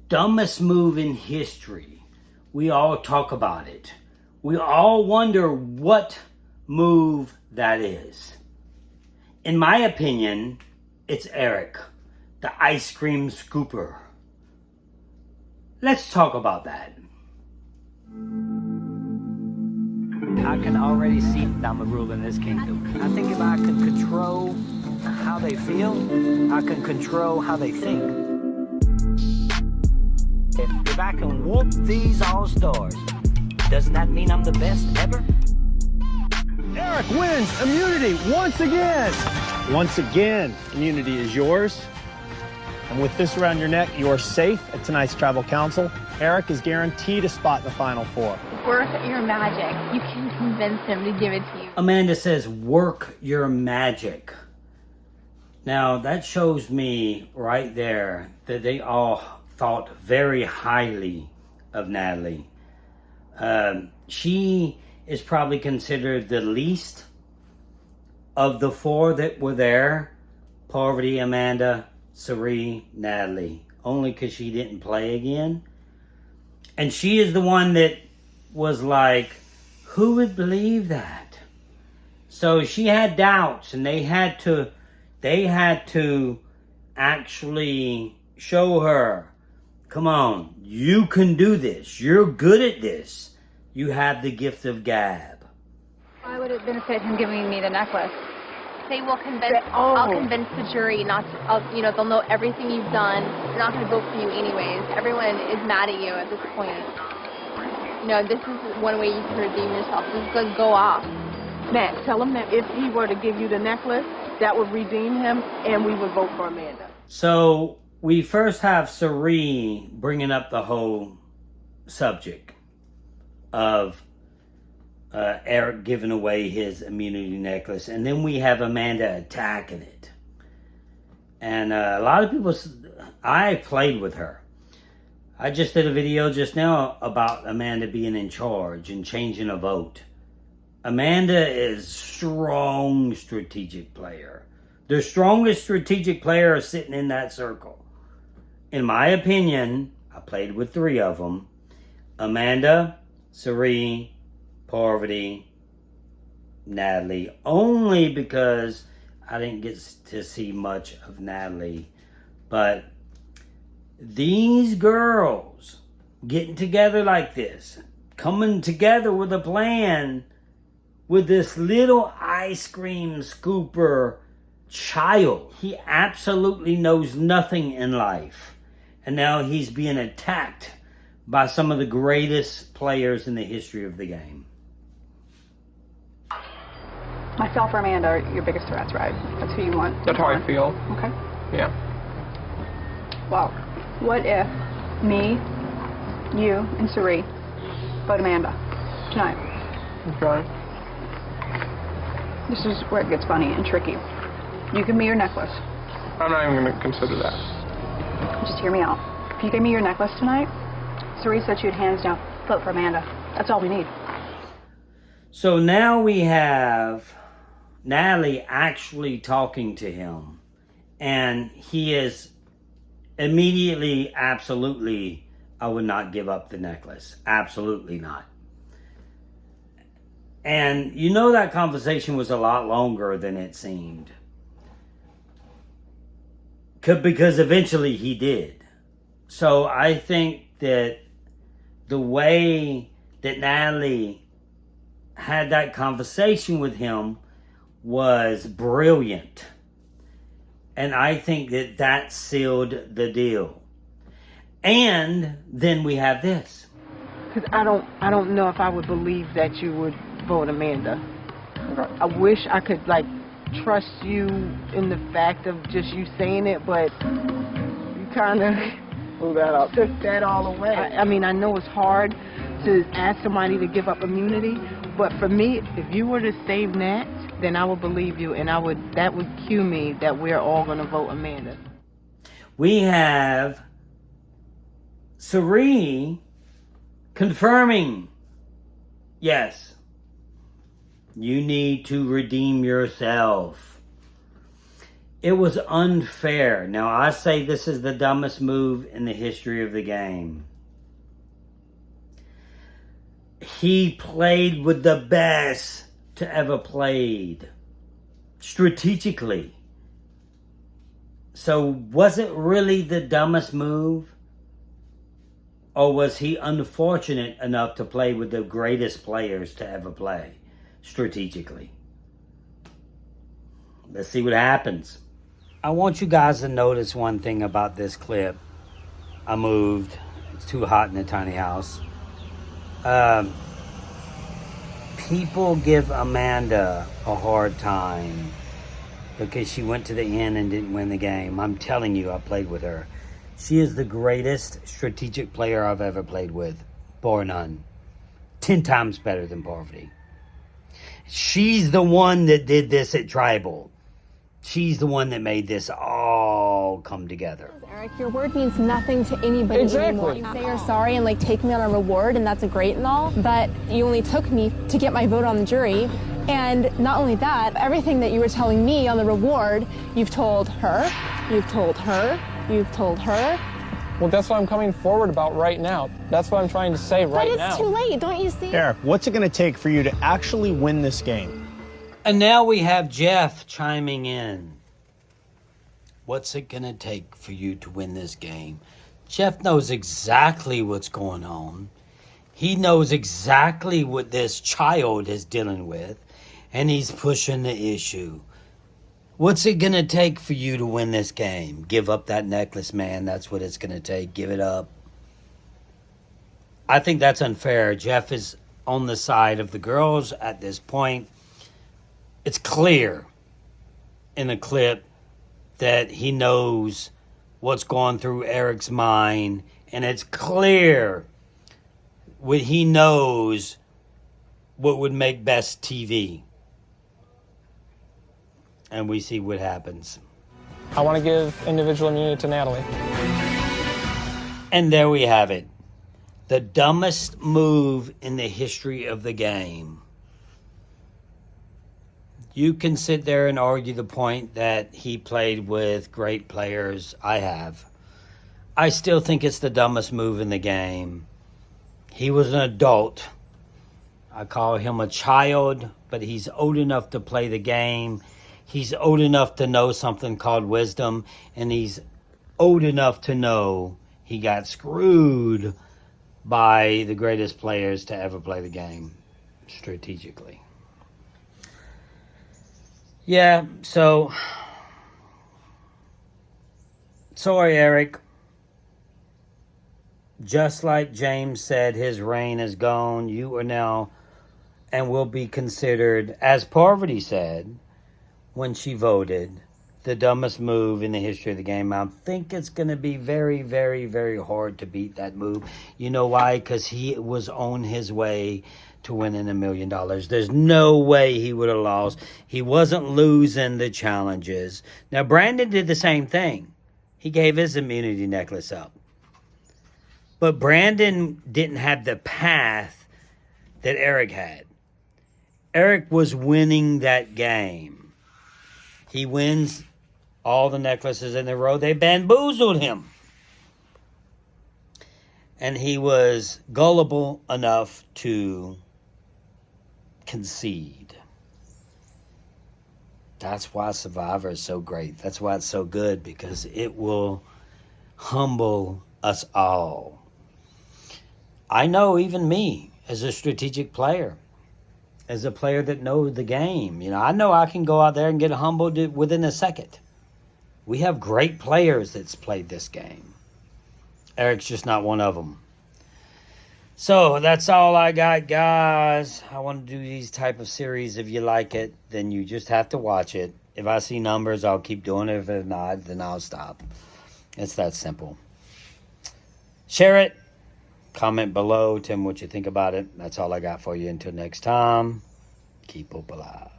dumbest move in history. We all talk about it. We all wonder what move that is. In my opinion, it's Eric, the ice cream scooper. Let's talk about that. I can already see I'm a ruler in this kingdom. I think if I can control how they feel, I can control how they think. If I can whoop these all-stars, doesn't that mean I'm the best ever? Eric wins immunity once again. Once again, immunity is yours. And with this around your neck, you are safe at tonight's Tribal Council. Eric is guaranteed a spot in the Final Four. Work your magic. You can convince him to give it to you. Amanda says, work your magic. Now, that shows me right there that they all thought very highly of Natalie. She is probably considered the least of the four that were there. Parvati, Amanda, Cirie, Natalie. Only because she didn't play again. And she is the one that was like, who would believe that? So she had doubts, and they had to actually show her, come on, you can do this. You're good at this. You have the gift of gab. Why would it benefit him giving me the necklace? They will convince. I'll convince the jury not to. They'll know everything you've done. They're not going to vote for you anyways. Everyone is mad at you at this point. This is one way you can redeem yourself. Just go off. Matt, tell him that if he were to give you the necklace, that would redeem him, and we would vote for Amanda. So we first have Cirie bringing up the whole subject of Eric giving away his immunity necklace, and then we have Amanda attacking it. And a lot of people, I played with her. I just did a video just now about Amanda being in charge and changing a vote. Amanda is strong strategic player. The strongest strategic player is sitting in that circle. In my opinion, I played with three of them. Amanda, Cirie, Parvati, Natalie. Only because I didn't get to see much of Natalie. But these girls getting together like this, coming together with a plan, with this little ice cream scooper child. He absolutely knows nothing in life. And now he's being attacked by some of the greatest players in the history of the game. Myself or Amanda are your biggest threats, right? That's who you want. That's how I feel. Okay. Yeah. Well, what if me, you, and Cirie vote Amanda tonight? Okay. This is where it gets funny and tricky. You give me your necklace. I'm not even going to consider that. Just hear me out. If you give me your necklace tonight, Cirie said she'd hands down vote for Amanda. That's all we need. So now we have Natalie actually talking to him, and he is immediately, absolutely, I would not give up the necklace. Absolutely not. And that conversation was a lot longer than it seemed. Because eventually he did. So I think that the way that Natalie had that conversation with him was brilliant. And I think that sealed the deal. And then we have this. Because I don't know if I would believe that you would vote Amanda. I wish I could trust you in the fact of just you saying it, but you kind of took that all away. I mean, I know it's hard to ask somebody to give up immunity, but for me, if you were to save Nat, then I would believe you, and that would cue me that we're all going to vote Amanda. We have Cirie confirming, yes, you need to redeem yourself. It was unfair. Now, I say this is the dumbest move in the history of the game. He played with the best to ever played. Strategically. So, was it really the dumbest move? Or was he unfortunate enough to play with the greatest players to ever play? Strategically. Let's see what happens. I want you guys to notice one thing about this clip. I moved. It's too hot in the tiny house. People give Amanda a hard time because she went to the end and didn't win the game. I'm telling you, I played with her. She is the greatest strategic player I've ever played with, bar none. 10 times better than Parvati. She's the one that did this at Tribal. She's the one that made this all come together. Eric, your word means nothing to anybody anymore. You say you're sorry and like take me on a reward, and that's a great and all, but you only took me to get my vote on the jury. And not only that, everything that you were telling me on the reward, you've told her, you've told her, you've told her. Well, that's what I'm coming forward about right now. That's what I'm trying to say right now. But it's too late, don't you see? Eric, what's it going to take for you to actually win this game? And now we have Jeff chiming in. What's it going to take for you to win this game? Jeff knows exactly what's going on. He knows exactly what this child is dealing with, and he's pushing the issue. What's it going to take for you to win this game? Give up that necklace, man. That's what it's going to take. Give it up. I think that's unfair. Jeff is on the side of the girls at this point. It's clear in the clip that he knows what's going through Eric's mind, and it's clear what he knows what would make best TV. And we see what happens. I want to give individual immunity to Natalie. And there we have it. The dumbest move in the history of the game. You can sit there and argue the point that he played with great players. I have. I still think it's the dumbest move in the game. He was an adult. I call him a child, but he's old enough to play the game. He's old enough to know something called wisdom, and he's old enough to know he got screwed by the greatest players to ever play the game strategically. Yeah, so sorry, Eric. Just like James said, his reign is gone. You are now and will be considered, as Parvati said when she voted, the dumbest move in the history of the game. I think it's going to be very, very, very hard to beat that move. You know why? Because he was on his way to winning $1 million. There's no way he would have lost. He wasn't losing the challenges. Now, Brandon did the same thing. He gave his immunity necklace up. But Brandon didn't have the path that Eric had. Eric was winning that game. He wins all the necklaces in a row. They bamboozled him. And he was gullible enough to concede. That's why Survivor is so great. That's why it's so good, because it will humble us all. I know even me as a strategic player, as a player that knows the game, I know I can go out there and get humbled within a second. We have great players that's played this game. Eric's just not one of them. So that's all I got, guys. I want to do these type of series. If you like it, then you just have to watch it. If I see numbers, I'll keep doing it. If not, then I'll stop. It's that simple. Share it. Comment below. Tell me what you think about it. That's all I got for you. Until next time, keep hope alive.